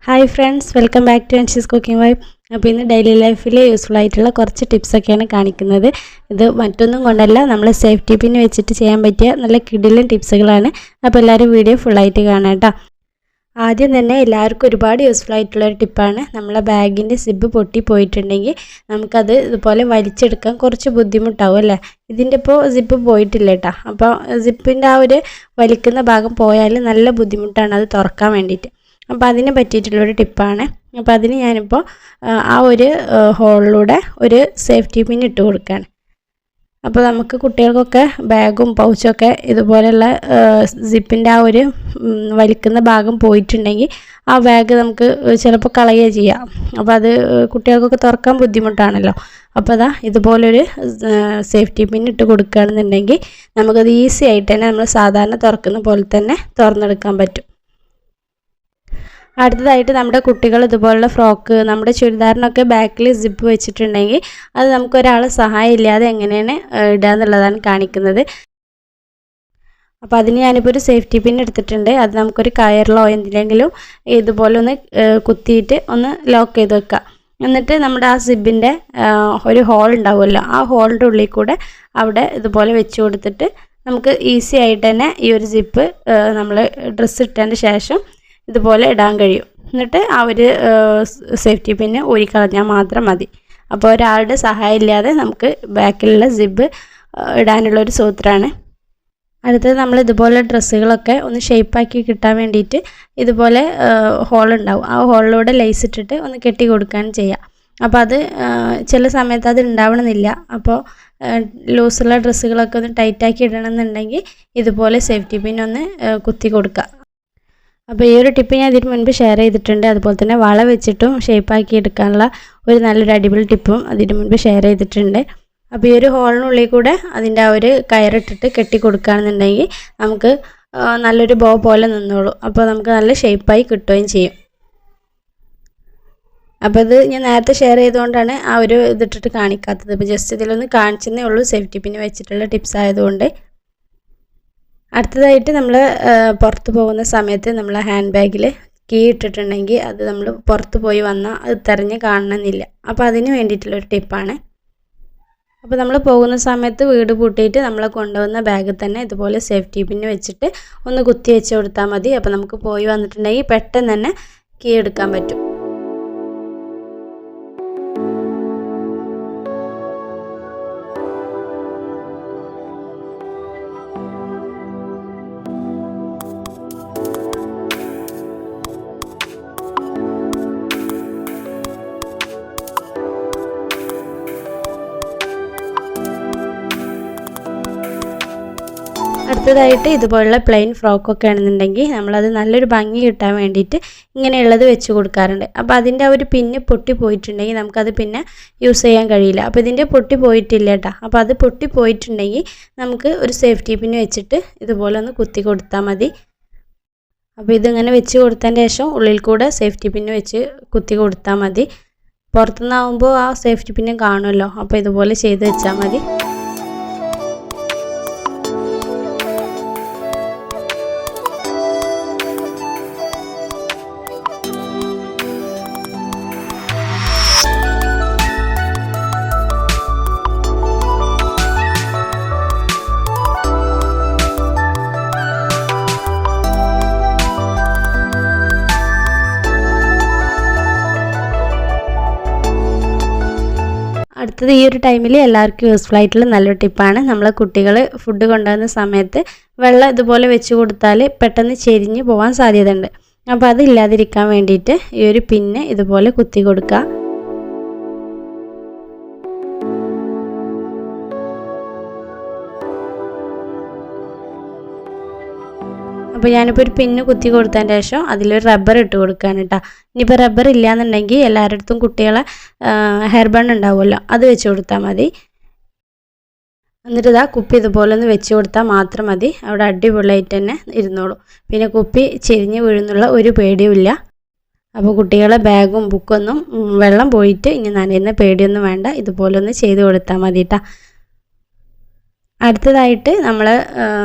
Hi friends, welcome back to Anshi's cooking vibe. അപ്പോൾ ഇന്ന് daily ലൈഫിൽ യൂസ്ഫുൾ ആയിട്ടുള്ള കുറച്ച് ടിപ്സൊക്കെയാണ് കാണിക്കുന്നത്. ഇത് മറ്റൊന്നും കൊണ്ടല്ല, നമ്മൾ സേഫ്റ്റി പിൻ വെച്ചിട്ട് ചെയ്യാൻ പറ്റിയ നല്ല കിടിലൻ ടിപ്സുകളാണ്. അപ്പോൾ എല്ലാവരും വീഡിയോ ഫുള്ളായിട്ട് കാണാം കേട്ടോ. ആദ്യം തന്നെ എല്ലാവർക്കും ഒരുപാട് യൂസ്ഫുൾ ആയിട്ടുള്ളൊരു ടിപ്പാണ്. നമ്മളെ ബാഗിൻ്റെ സിബ് പൊട്ടി പോയിട്ടുണ്ടെങ്കിൽ നമുക്കത് ഇതുപോലെ വലിച്ചെടുക്കാൻ കുറച്ച് ബുദ്ധിമുട്ടാവും അല്ലേ. ഇതിൻ്റെ ഇപ്പോൾ സിബ് പോയിട്ടില്ല കേട്ടോ. അപ്പോൾ സിപ്പിൻ്റെ ആ ഒരു വലിക്കുന്ന ഭാഗം പോയാൽ നല്ല ബുദ്ധിമുട്ടാണ് അത് തുറക്കാൻ വേണ്ടിയിട്ട്. അപ്പോൾ അതിന് പറ്റിയിട്ടുള്ളൊരു ടിപ്പാണ്. അപ്പോൾ അതിന് ഞാനിപ്പോൾ ആ ഒരു ഹോളിലൂടെ ഒരു സേഫ്റ്റി പിൻ ഇട്ട് കൊടുക്കുകയാണ്. അപ്പോൾ നമുക്ക് കുട്ടികൾക്കൊക്കെ ബാഗും പൗച്ചൊക്കെ ഇതുപോലെയുള്ള സിപ്പിൻ്റെ ആ ഒരു വലിക്കുന്ന ഭാഗം പോയിട്ടുണ്ടെങ്കിൽ ആ ബാഗ് നമുക്ക് ചിലപ്പോൾ കളയുക ചെയ്യാം. അപ്പോൾ അത് കുട്ടികൾക്കൊക്കെ തുറക്കാൻ ബുദ്ധിമുട്ടാണല്ലോ. അപ്പോൾ അതാ ഇതുപോലൊരു സേഫ്റ്റി പിൻ ഇട്ട് കൊടുക്കുകയാണെന്നുണ്ടെങ്കിൽ നമുക്കത് ഈസി ആയിട്ട് തന്നെ നമ്മൾ സാധാരണ തുറക്കുന്ന പോലെ തന്നെ തുറന്നെടുക്കാൻ പറ്റും. അടുത്തതായിട്ട് നമ്മുടെ കുട്ടികൾ ഇതുപോലുള്ള ഫ്രോക്ക്, നമ്മുടെ ചുരിദാറിനൊക്കെ ബാക്കിൽ സിപ്പ് വെച്ചിട്ടുണ്ടെങ്കിൽ അത് നമുക്കൊരാളെ സഹായം ഇല്ലാതെ എങ്ങനെയാണ് ഇടുക എന്നുള്ളതാണ് കാണിക്കുന്നത്. അപ്പോൾ അതിന് ഞാനിപ്പോൾ ഒരു സേഫ്റ്റി പിൻ എടുത്തിട്ടുണ്ട്. അത് നമുക്കൊരു കയറിലോ എന്തിലെങ്കിലും ഇതുപോലെ ഒന്ന് കുത്തിയിട്ട് ഒന്ന് ലോക്ക് ചെയ്ത് വെക്കുക. എന്നിട്ട് നമ്മുടെ ആ സിബിൻ്റെ ഒരു ഹോൾ ഉണ്ടാവുമല്ലോ, ആ ഹോളിൻ്റെ ഉള്ളിൽ കൂടെ അവിടെ ഇതുപോലെ വെച്ച് കൊടുത്തിട്ട് നമുക്ക് ഈസി ആയിട്ട് തന്നെ ഈ ഒരു സിപ്പ് നമ്മൾ ഡ്രസ്സ് ഇട്ടതിന് ശേഷം ഇതുപോലെ ഇടാൻ കഴിയും. എന്നിട്ട് ആ ഒരു സേഫ്റ്റി പിന്ന് ഊരിക്കളഞ്ഞാൽ മാത്രം മതി. അപ്പോൾ ഒരാളുടെ സഹായം ഇല്ലാതെ നമുക്ക് ബാക്കിലുള്ള സിബ് ഇടാനുള്ളൊരു സൂത്രമാണ്. അടുത്തത് നമ്മൾ ഇതുപോലെ ഡ്രസ്സുകളൊക്കെ ഒന്ന് ഷേപ്പാക്കി കിട്ടാൻ വേണ്ടിയിട്ട് ഇതുപോലെ ഹോളുണ്ടാവും. ആ ഹോളിലൂടെ ലേസ് ഇട്ടിട്ട് ഒന്ന് കെട്ടി കൊടുക്കാൻ ചെയ്യാം. അപ്പോൾ അത് ചില സമയത്ത് അത് ഉണ്ടാവണമെന്നില്ല. അപ്പോൾ ലൂസുള്ള ഡ്രസ്സുകളൊക്കെ ഒന്ന് ടൈറ്റാക്കി ഇടണമെന്നുണ്ടെങ്കിൽ ഇതുപോലെ സേഫ്റ്റി പിൻ ഒന്ന് കുത്തി കൊടുക്കുക. അപ്പോൾ ഈ ഒരു ടിപ്പ് ഞാൻ ഇതിന് മുൻപ് ഷെയർ ചെയ്തിട്ടുണ്ട്. അതുപോലെ തന്നെ വള വെച്ചിട്ടും ഷേപ്പാക്കി എടുക്കാനുള്ള ഒരു നല്ലൊരു അടിപൊളി ടിപ്പും അതിന് മുൻപ് ഷെയർ ചെയ്തിട്ടുണ്ട്. അപ്പോൾ ഈ ഒരു ഹോളിനുള്ളിൽ കൂടെ അതിൻ്റെ ആ ഒരു കയറിട്ടിട്ട് കെട്ടി കൊടുക്കുകയാണെന്നുണ്ടെങ്കിൽ നമുക്ക് നല്ലൊരു ബോ പോലെ നിന്നോളൂ. അപ്പോൾ നമുക്ക് നല്ല ഷേപ്പായി കിട്ടുകയും ചെയ്യും. അപ്പോൾ ഇത് ഞാൻ നേരത്തെ ഷെയർ ചെയ്തുകൊണ്ടാണ് ആ ഒരു ഇതിട്ടിട്ട് കാണിക്കാത്തത്. ഇപ്പോൾ ജസ്റ്റ് ഇതിലൊന്ന് കാണിച്ചെന്നേ ഉള്ളൂ, സേഫ്റ്റി പിൻ വെച്ചിട്ടുള്ള ടിപ്സ് ആയതുകൊണ്ട്. അടുത്തതായിട്ട് നമ്മൾ പുറത്ത് പോകുന്ന സമയത്ത് നമ്മൾ ഹാൻഡ് ബാഗിൽ കീ ഇട്ടിട്ടുണ്ടെങ്കിൽ അത് നമ്മൾ പുറത്ത് പോയി വന്നാൽ അത് തിരഞ്ഞ് കാണണമെന്നില്ല. അപ്പോൾ അതിന് വേണ്ടിയിട്ടുള്ളൊരു ടിപ്പാണ്. അപ്പോൾ നമ്മൾ പോകുന്ന സമയത്ത് വീട് പൂട്ടിയിട്ട് നമ്മൾ കൊണ്ടുവന്ന ബാഗിൽ തന്നെ ഇതുപോലെ സേഫ്റ്റി പിന്ന് വെച്ചിട്ട് ഒന്ന് കുത്തി വെച്ച് കൊടുത്താൽ മതി. അപ്പോൾ നമുക്ക് പോയി വന്നിട്ടുണ്ടെങ്കിൽ പെട്ടെന്ന് തന്നെ കീ എടുക്കാൻ പറ്റും. അടുത്തതായിട്ട് ഇതുപോലുള്ള പ്ലെയിൻ ഫ്രോക്കൊക്കെ ആണെന്നുണ്ടെങ്കിൽ നമ്മളത് നല്ലൊരു ഭംഗി കിട്ടാൻ വേണ്ടിയിട്ട് ഇങ്ങനെയുള്ളത് വെച്ച് കൊടുക്കാറുണ്ട്. അപ്പോൾ അതിൻ്റെ ഒരു പിന്ന് പൊട്ടി പോയിട്ടുണ്ടെങ്കിൽ നമുക്കത് പിന്നെ യൂസ് ചെയ്യാൻ കഴിയില്ല. അപ്പോൾ ഇതിൻ്റെ പൊട്ടി പോയിട്ടില്ല കേട്ടോ. അപ്പോൾ അത് പൊട്ടി പോയിട്ടുണ്ടെങ്കിൽ നമുക്ക് ഒരു സേഫ്റ്റി പിന്ന് വെച്ചിട്ട് ഇതുപോലെ ഒന്ന് കുത്തി കൊടുത്താൽ മതി. അപ്പോൾ ഇതിങ്ങനെ വെച്ച് കൊടുത്തതിന് ശേഷം ഉള്ളിൽ കൂടെ സേഫ്റ്റി പിന്ന് വെച്ച് കുത്തി കൊടുത്താൽ മതി. പുറത്തുനിന്നാവുമ്പോൾ ആ സേഫ്റ്റി പിന്ന് കാണുമല്ലോ. അപ്പോൾ ഇതുപോലെ ചെയ്ത് വെച്ചാൽ മതി. അടുത്തത് ഈ ഒരു ടൈമിൽ എല്ലാവർക്കും യൂസ്ഫുൾ ആയിട്ടുള്ള നല്ലൊരു ടിപ്പാണ്. നമ്മളെ കുട്ടികൾ ഫുഡ് കൊണ്ടുവന്ന സമയത്ത് വെള്ളം ഇതുപോലെ വെച്ച് കൊടുത്താൽ പെട്ടെന്ന് ചെരിഞ്ഞ് പോകാൻ സാധ്യതയുണ്ട്. അപ്പോൾ അതില്ലാതിരിക്കാൻ വേണ്ടിയിട്ട് ഈ ഒരു പിന്ന് ഇതുപോലെ കുത്തി കൊടുക്കുക. അപ്പോൾ ഞാനിപ്പോൾ ഒരു പിന്ന് കുത്തി കൊടുത്തതിന് ശേഷം അതിലൊരു റബ്ബർ ഇട്ട് കൊടുക്കുകയാണ് കേട്ടോ. ഇനിയിപ്പോൾ റബ്ബർ ഇല്ലയെന്നുണ്ടെങ്കിൽ എല്ലാവരുടെ അടുത്തും കുട്ടികളെ ഹെയർ ബൺ ഉണ്ടാവുമല്ലോ, അത് വെച്ച് കൊടുത്താൽ മതി. എന്നിട്ട് ഇതാ കുപ്പി ഇതുപോലെ ഒന്ന് വെച്ച് കൊടുത്താൽ മാത്രം മതി. അവിടെ അടിപൊളിയായിട്ട് തന്നെ ഇരുന്നോളൂ. പിന്നെ കുപ്പി ചെരിഞ്ഞ് വീഴുന്നുള്ള ഒരു പേടിയുമില്ല. അപ്പോൾ കുട്ടികളെ ബാഗും ബുക്കൊന്നും വെള്ളം പോയിട്ട് ഇനി നനയുന്ന പേടിയൊന്നും വേണ്ട. ഇതുപോലെ ഒന്ന് ചെയ്ത് കൊടുത്താൽ മതി കേട്ടോ. അടുത്തതായിട്ട് നമ്മൾ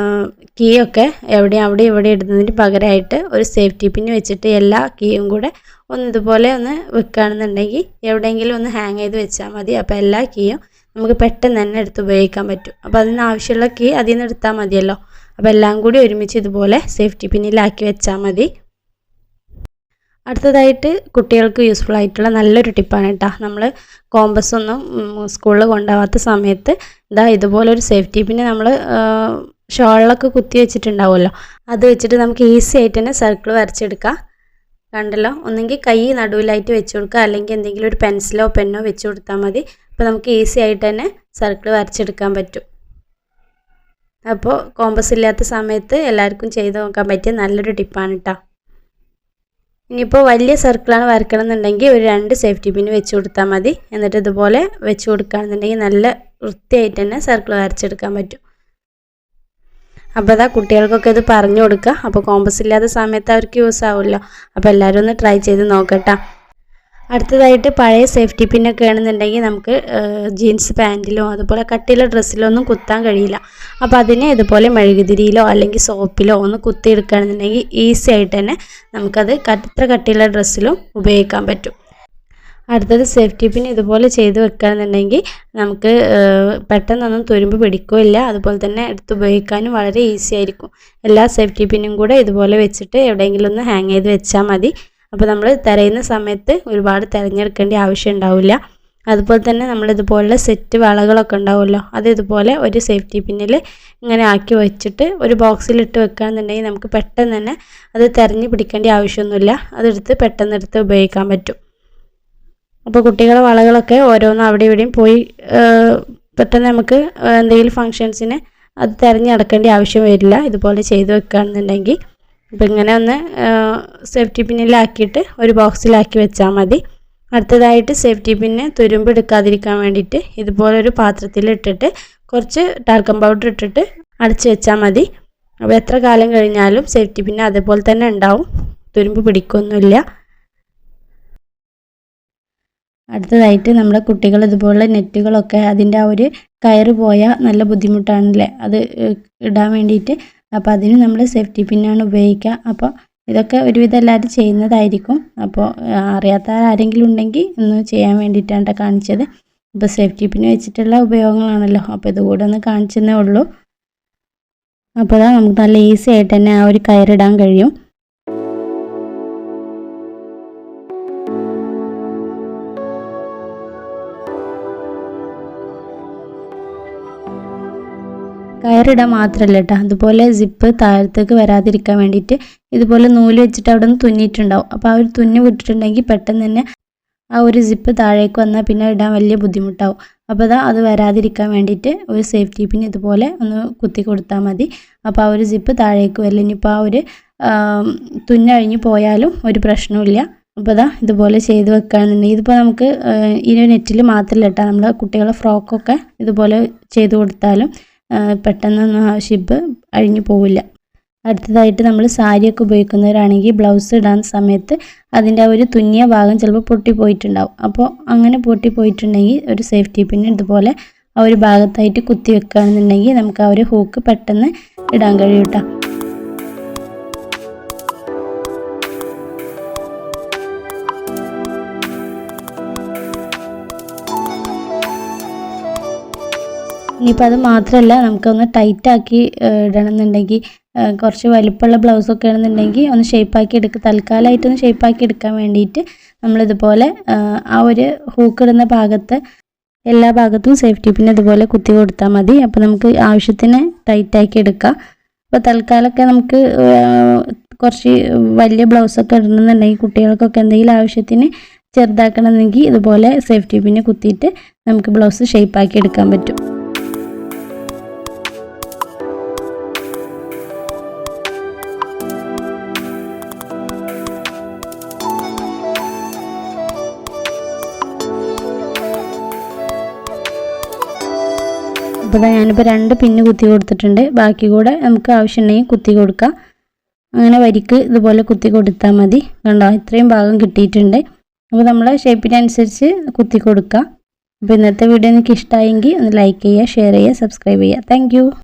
കീ ഒക്കെ അവിടെ ഇവിടെ ഇടുന്നതിന് പകരമായിട്ട് ഒരു സേഫ്റ്റി പിന്ന് വെച്ചിട്ട് എല്ലാ കീയും കൂടെ ഒന്ന് ഇതുപോലെ ഒന്ന് വെക്കുകയാണെന്നുണ്ടെങ്കിൽ എവിടെയെങ്കിലും ഒന്ന് ഹാങ് ചെയ്ത് വെച്ചാൽ മതി. അപ്പോൾ എല്ലാ കീയും നമുക്ക് പെട്ടെന്ന് തന്നെ എടുത്ത് ഉപയോഗിക്കാൻ പറ്റും. അപ്പോൾ അതിന് ആവശ്യമുള്ള കീ അതിൽ നിന്ന് എടുത്താൽ മതിയല്ലോ. അപ്പോൾ എല്ലാം കൂടി ഒരുമിച്ച് ഇതുപോലെ സേഫ്റ്റി പിന്നിലാക്കി വെച്ചാൽ മതി. അടുത്തതായിട്ട് കുട്ടികൾക്ക് യൂസ്ഫുൾ ആയിട്ടുള്ള നല്ലൊരു ടിപ്പാണ് കേട്ടോ. നമ്മൾ കോമ്പസ് ഒന്നും സ്കൂളിൽ കൊണ്ടുപോകാത്ത സമയത്ത് ഇതുപോലൊരു സേഫ്റ്റി പിന്ന് നമ്മൾ ഷോളിലൊക്കെ കുത്തി വെച്ചിട്ടുണ്ടാവുമല്ലോ, അത് വെച്ചിട്ട് നമുക്ക് ഈസി ആയിട്ട് തന്നെ സർക്കിൾ വരച്ചെടുക്കാം. കണ്ടല്ലോ, ഒന്നെങ്കിൽ കൈ നടുവിലായിട്ട് വെച്ച് കൊടുക്കുക, അല്ലെങ്കിൽ എന്തെങ്കിലും ഒരു പെൻസിലോ പെന്നോ വെച്ച് കൊടുത്താൽ മതി. അപ്പോൾ നമുക്ക് ഈസി ആയിട്ട് തന്നെ സർക്കിൾ വരച്ചെടുക്കാൻ പറ്റും. അപ്പോൾ കോമ്പസ് ഇല്ലാത്ത സമയത്ത് എല്ലാവർക്കും ചെയ്ത് നോക്കാൻ പറ്റിയ നല്ലൊരു ടിപ്പാണ് കേട്ടോ. ഇനിയിപ്പോൾ വലിയ സർക്കിളാണ് വരക്കണം എന്നുണ്ടെങ്കിൽ ഒരു 2 സേഫ്റ്റി പിന്ന് വെച്ച് കൊടുത്താൽ മതി. എന്നിട്ട് ഇതുപോലെ വെച്ച് കൊടുക്കുകയാണെന്നുണ്ടെങ്കിൽ നല്ല വൃത്തിയായിട്ട് തന്നെ സർക്കിൾ വരച്ചെടുക്കാൻ പറ്റും. അപ്പോൾ കുട്ടികൾക്കൊക്കെ ഇത് പറഞ്ഞു കൊടുക്കുക. അപ്പോൾ കോമ്പസ് ഇല്ലാത്ത സമയത്ത് അവർക്ക് യൂസ് ആവുമല്ലോ. അപ്പോൾ എല്ലാവരും ഒന്ന് ട്രൈ ചെയ്ത് നോക്കട്ടെ. അടുത്തതായിട്ട് പഴയ സേഫ്റ്റി പിന്നൊക്കെ ആണെന്നുണ്ടെങ്കിൽ നമുക്ക് ജീൻസ് പാൻറ്റിലോ അതുപോലെ കട്ടിയുള്ള ഡ്രസ്സിലോ ഒന്നും കുത്താൻ കഴിയില്ല. അപ്പോൾ അതിനെ ഇതുപോലെ മെഴുകുതിരിയിലോ അല്ലെങ്കിൽ സോപ്പിലോ ഒന്ന് കുത്തിയെടുക്കുകയാണെന്നുണ്ടെങ്കിൽ ഈസി ആയിട്ട് തന്നെ നമുക്കത് എത്ര കട്ടിയുള്ള ഡ്രസ്സിലും ഉപയോഗിക്കാൻ പറ്റും. അടുത്തത് സേഫ്റ്റി പിൻ ഇതുപോലെ ചെയ്ത് വെക്കുകയാണെന്നുണ്ടെങ്കിൽ നമുക്ക് പെട്ടെന്നൊന്നും തുരുമ്പ് പിടിക്കുകയില്ല. അതുപോലെ തന്നെ എടുത്ത് ഉപയോഗിക്കാനും വളരെ ഈസി ആയിരിക്കും. എല്ലാ സേഫ്റ്റി പിന്നും കൂടെ ഇതുപോലെ വെച്ചിട്ട് എവിടെയെങ്കിലും ഒന്ന് ഹാങ് ചെയ്ത് വെച്ചാൽ മതി. അപ്പോൾ നമ്മൾ തിരയുന്ന സമയത്ത് ഒരുപാട് തിരഞ്ഞെടുക്കേണ്ട ആവശ്യം ഉണ്ടാവില്ല. അതുപോലെ തന്നെ നമ്മളിതുപോലുള്ള സെറ്റ് വളകളൊക്കെ ഉണ്ടാവുമല്ലോ, അത് ഇതുപോലെ ഒരു സേഫ്റ്റി പിന്നിൽ ഇങ്ങനെ ആക്കി വെച്ചിട്ട് ഒരു ബോക്സിലിട്ട് വെക്കുകയാണെന്നുണ്ടെങ്കിൽ നമുക്ക് പെട്ടെന്ന് തന്നെ അത് തിരഞ്ഞ് പിടിക്കേണ്ട ആവശ്യമൊന്നുമില്ല. അതെടുത്ത് പെട്ടെന്ന് എടുത്ത് ഉപയോഗിക്കാൻ പറ്റും. അപ്പോൾ കുട്ടികളുടെ വളകളൊക്കെ ഓരോന്നും അവിടെ ഇവിടെയും പോയി പെട്ടെന്ന് നമുക്ക് എന്തെങ്കിലും ഫങ്ഷൻസിന് അത് തിരഞ്ഞ് നടക്കേണ്ട ആവശ്യം വരില്ല, ഇതുപോലെ ചെയ്ത് വെക്കുകയാണെന്നുണ്ടെങ്കിൽ. അപ്പോൾ ഇങ്ങനെ ഒന്ന് സേഫ്റ്റി പിന്നിലാക്കിയിട്ട് ഒരു ബോക്സിലാക്കി വെച്ചാൽ മതി. അടുത്തതായിട്ട് സേഫ്റ്റി പിന്ന് തുരുമ്പ് എടുക്കാതിരിക്കാൻ വേണ്ടിയിട്ട് ഇതുപോലൊരു പാത്രത്തിലിട്ടിട്ട് കുറച്ച് ടാൽക്കം പൗഡർ ഇട്ടിട്ട് അടച്ച് വെച്ചാൽ മതി. അപ്പോൾ എത്ര കാലം കഴിഞ്ഞാലും സേഫ്റ്റി പിന്ന് അതേപോലെ തന്നെ ഉണ്ടാവും, തുരുമ്പ് പിടിക്കൊന്നുമില്ല. അടുത്തതായിട്ട് നമ്മുടെ കുട്ടികൾ ഇതുപോലുള്ള നെറ്റുകളൊക്കെ അതിൻ്റെ ആ ഒരു കയറ് പോയാൽ നല്ല ബുദ്ധിമുട്ടാണല്ലേ അത് ഇടാൻ വേണ്ടിയിട്ട്. അപ്പോൾ അതിന് നമ്മൾ സേഫ്റ്റി പിന്നാണ് ഉപയോഗിക്കുക. അപ്പോൾ ഇതൊക്കെ ഒരുവിധം എല്ലാവരും ചെയ്യുന്നതായിരിക്കും. അപ്പോൾ അറിയാത്ത ആരെങ്കിലും ഉണ്ടെങ്കിൽ ഒന്ന് ചെയ്യാൻ വേണ്ടിയിട്ടാണ് കാണിച്ചത്. അപ്പോൾ സേഫ്റ്റി പിന്ന് വെച്ചിട്ടുള്ള ഉപയോഗങ്ങളാണല്ലോ, അപ്പോൾ ഇതുകൂടെ ഒന്ന് കാണിച്ചെന്നേ ഉള്ളൂ. അപ്പോൾ നമുക്ക് നല്ല ഈസി ആയിട്ട് തന്നെ ആ ഒരു കയറിടാൻ കഴിയും. കയറിടാൻ മാത്രമല്ല കേട്ടോ, അതുപോലെ സിപ്പ് താഴത്തേക്ക് വരാതിരിക്കാൻ വേണ്ടിയിട്ട് ഇതുപോലെ നൂല് വെച്ചിട്ട് അവിടെ നിന്ന് തുന്നിയിട്ടുണ്ടാവും. അപ്പോൾ ആ ഒരു തുന്നി വിട്ടിട്ടുണ്ടെങ്കിൽ പെട്ടെന്ന് തന്നെ ആ ഒരു സിപ്പ് താഴേക്ക് വന്നാൽ പിന്നെ ഇടാൻ വലിയ ബുദ്ധിമുട്ടാവും. അപ്പോൾ അത് വരാതിരിക്കാൻ വേണ്ടിയിട്ട് ഒരു സേഫ്റ്റി പിൻ ഇതുപോലെ ഒന്ന് കുത്തി കൊടുത്താൽ മതി. അപ്പോൾ ആ ഒരു സിപ്പ് താഴേക്ക് വരില്ല. ഇനിയിപ്പോൾ ആ ഒരു തുന്നഴിഞ്ഞ് പോയാലും ഒരു പ്രശ്നവുമില്ല. അപ്പോൾ ഇതുപോലെ ചെയ്ത് വെക്കുകയാണെന്നുണ്ടെങ്കിൽ ഇതിപ്പോൾ നമുക്ക് ഈ നെറ്റിൽ മാത്രമല്ല കേട്ടോ, നമ്മൾ കുട്ടികളുടെ ഫ്രോക്കൊക്കെ ഇതുപോലെ ചെയ്ത് കൊടുത്താലും പെട്ടെന്നൊന്നും ആ ഷിപ്പ് അഴിഞ്ഞു പോവില്ല. അടുത്തതായിട്ട് നമ്മൾ സാരിയൊക്കെ ഉപയോഗിക്കുന്നവരാണെങ്കിൽ ബ്ലൗസ് ഇടാൻ സമയത്ത് അതിൻ്റെ ആ ഒരു തുന്നിയ ഭാഗം ചിലപ്പോൾ പൊട്ടിപ്പോയിട്ടുണ്ടാവും. അപ്പോൾ അങ്ങനെ പൊട്ടിപ്പോയിട്ടുണ്ടെങ്കിൽ ഒരു സേഫ്റ്റി പിൻ ഇതുപോലെ ആ ഒരു ഭാഗത്തായിട്ട് കുത്തി വെക്കുകയാണെന്നുണ്ടെങ്കിൽ നമുക്ക് ആ ഒരു ഹൂക്ക് പെട്ടെന്ന് ഇടാൻ കഴിയും കേട്ടോ. ഇനിയിപ്പോൾ അത് മാത്രമല്ല, നമുക്കൊന്ന് ടൈറ്റാക്കി ഇടണമെന്നുണ്ടെങ്കിൽ കുറച്ച് വലിപ്പമുള്ള ബ്ലൗസൊക്കെ ആണെന്നുണ്ടെങ്കിൽ ഒന്ന് ഷേപ്പാക്കി തൽക്കാലമായിട്ടൊന്ന് ഷേപ്പാക്കി എടുക്കാൻ വേണ്ടിയിട്ട് നമ്മളിതുപോലെ ആ ഒരു ഹൂക്ക് ഇടുന്ന ഭാഗത്ത് എല്ലാ ഭാഗത്തും സേഫ്റ്റി പിൻ ഇതുപോലെ കുത്തി കൊടുത്താൽ മതി. അപ്പോൾ നമുക്ക് ആവശ്യത്തിന് ടൈറ്റാക്കി എടുക്കാം. അപ്പോൾ തൽക്കാലമൊക്കെ നമുക്ക് കുറച്ച് വലിയ ബ്ലൗസൊക്കെ ഇടണമെന്നുണ്ടെങ്കിൽ കുട്ടികൾക്കൊക്കെ എന്തെങ്കിലും ആവശ്യത്തിന് ചെറുതാക്കണമെന്നെങ്കിൽ ഇതുപോലെ സേഫ്റ്റി പിന്ന് കുത്തിയിട്ട് നമുക്ക് ബ്ലൗസ് ഷേപ്പാക്കി എടുക്കാൻ പറ്റും. അപ്പോൾ ഞാനിപ്പോൾ 2 പിന്ന് കുത്തി കൊടുത്തിട്ടുണ്ട്. ബാക്കി കൂടെ നമുക്ക് ആവശ്യമുണ്ടെങ്കിൽ കുത്തി കൊടുക്കാം. അങ്ങനെ വരിക്ക് ഇതുപോലെ കുത്തി കൊടുത്താൽ മതി. കണ്ടോ, ഇത്രയും ഭാഗം കിട്ടിയിട്ടുണ്ട്. അപ്പോൾ നമ്മളെ ഷേപ്പിനനുസരിച്ച് കുത്തി കൊടുക്കുക. അപ്പോൾ ഇന്നത്തെ വീഡിയോ നിങ്ങൾക്ക് ഇഷ്ടമായെങ്കിൽ ഒന്ന് ലൈക്ക് ചെയ്യുക, ഷെയർ ചെയ്യുക, സബ്സ്ക്രൈബ് ചെയ്യുക. താങ്ക്